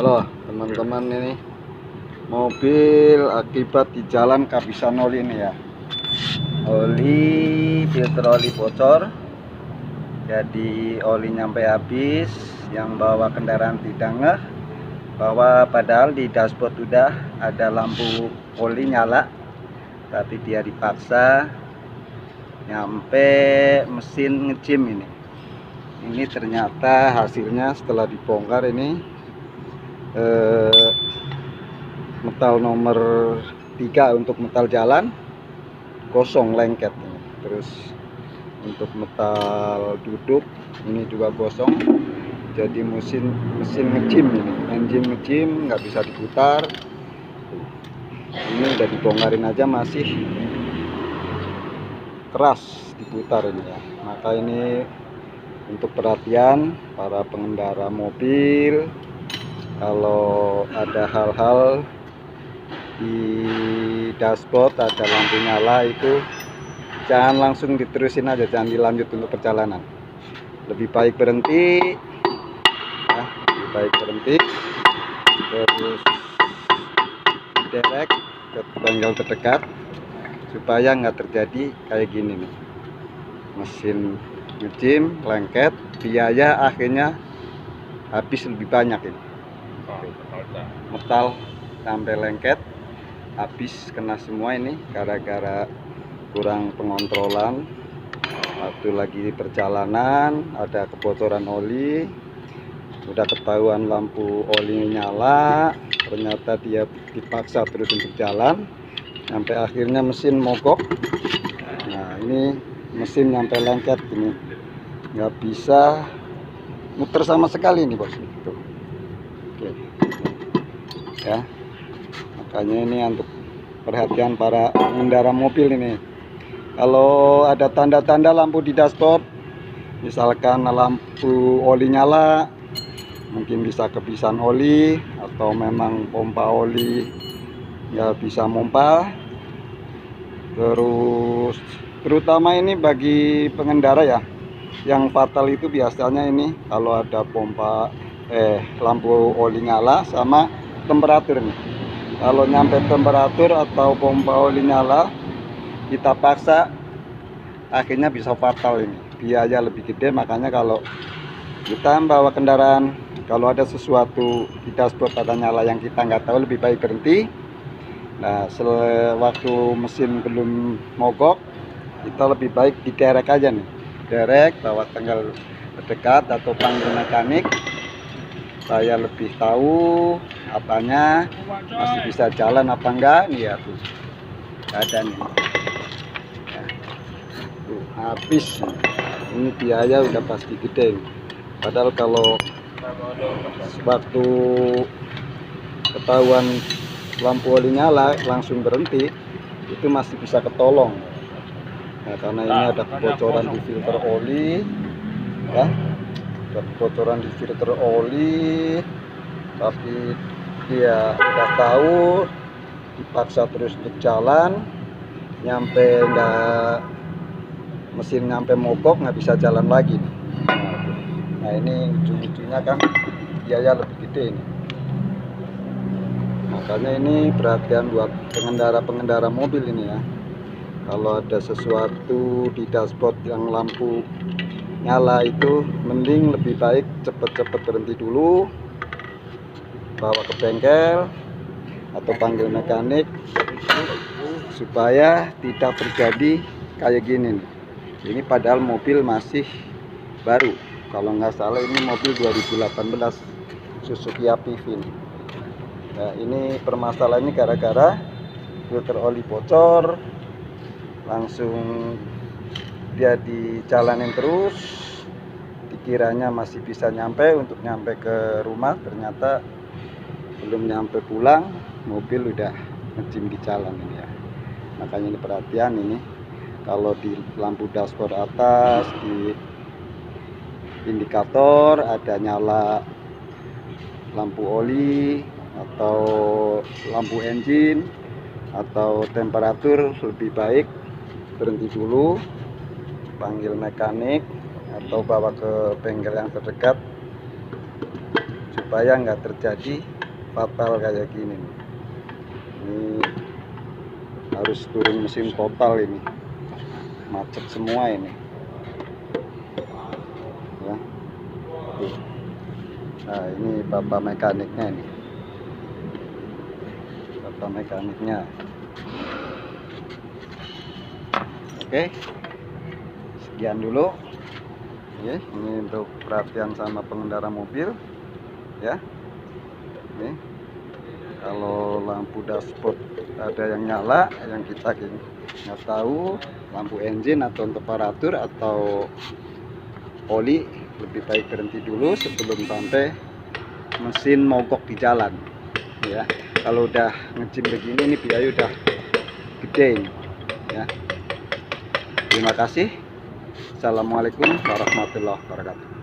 Halo teman-teman, ini mobil akibat di jalan kehabisan oli ini ya. Filter oli bocor, jadi oli nyampe habis. Yang bawa kendaraan tidak ngeh bahwa padahal di dashboard udah ada lampu oli nyala, tapi dia dipaksa nyampe mesin ngejim ini. Ini ternyata hasilnya setelah dibongkar ini metal nomor 3 untuk metal jalan kosong lengket. Terus untuk metal duduk ini juga kosong, jadi mesin ngejim ini, engine ngejim nggak bisa diputar. Ini udah dibongkarin aja masih keras diputar ini ya. Maka ini untuk perhatian para pengendara mobil, kalau ada hal-hal di dashboard ada lampu nyala, itu jangan langsung diterusin aja, jangan dilanjut untuk perjalanan. Lebih baik berhenti ya, terus direct ke bengkel terdekat supaya nggak terjadi kayak gini nih, mesin ngejim lengket, biaya akhirnya habis lebih banyak ini. Metal sampai lengket, habis kena semua ini gara-gara kurang pengontrolan. Waktu lagi perjalanan ada kebocoran oli, udah ketahuan lampu oli nyala, ternyata dia dipaksa terus untuk jalan sampai akhirnya mesin mogok. Nah ini mesin sampai lengket ini, nggak bisa muter sama sekali nih bos. Tuh. Oke. Ya, makanya ini untuk perhatian para pengendara mobil ini, kalau ada tanda-tanda lampu di dashboard, misalkan lampu oli nyala, mungkin bisa kehabisan oli atau memang pompa oli nggak bisa mompa. Terus terutama ini bagi pengendara ya, yang fatal itu biasanya ini kalau ada lampu oli nyala sama temperatur nih. Kalau nyampe temperatur atau pompa oli nyala kita paksa, akhirnya bisa fatal ini, biaya lebih gede. Makanya kalau kita bawa kendaraan, kalau ada sesuatu di dashboard ada nyala yang kita nggak tahu, lebih baik berhenti. Nah waktu mesin belum mogok, kita lebih baik diderek aja nih, derek bawa tanggal terdekat atau panggil mekanik, saya lebih tahu apanya masih bisa jalan apa enggak nih ya. Tuh ada nih ya, tuh habis ini, biaya udah pasti gede. Padahal kalau waktu ketahuan lampu oli nyala langsung berhenti, itu masih bisa ketolong. Nah karena ini ada kebocoran di filter oli ya, ada kebocoran di filter oli, tapi dia udah tahu, dipaksa terus untuk jalan, nyampe mesin nyampe mogok, nggak bisa jalan lagi. Nah ini ujung-ujungnya kan biaya lebih gede ini. Makanya ini perhatian buat pengendara mobil ini ya, kalau ada sesuatu di dashboard yang lampu nyala itu mending lebih baik cepet-cepet berhenti dulu, bawa ke bengkel atau panggil mekanik supaya tidak terjadi kayak gini nih. Ini padahal mobil masih baru, kalau nggak salah ini mobil 2018 Suzuki APV nih. Nah ini permasalahannya gara-gara filter oli bocor, langsung dia dijalanin terus, dikiranya masih bisa nyampe ke rumah, ternyata belum nyampe pulang, mobil udah ngejim di jalan ini ya. Makanya ini perhatian ini, kalau di lampu dashboard atas di indikator ada nyala lampu oli atau lampu engine atau temperatur, lebih baik berhenti dulu, panggil mekanik atau bawa ke bengkel yang terdekat supaya nggak terjadi fatal kayak gini nih. Ini harus turun mesin total, ini macet semua ini ya. Nah, ini bapak mekaniknya ini, bapak mekaniknya. Oke, sekian dulu ya, ini untuk perhatian sama pengendara mobil ya. Nih, kalau lampu dashboard ada yang nyala, yang kita nggak tahu lampu engine atau temperatur atau oli, lebih baik berhenti dulu sebelum sampai mesin mogok di jalan ya. Kalau udah ngejim begini, ini biaya udah gede ya. Terima kasih. Assalamualaikum warahmatullahi wabarakatuh.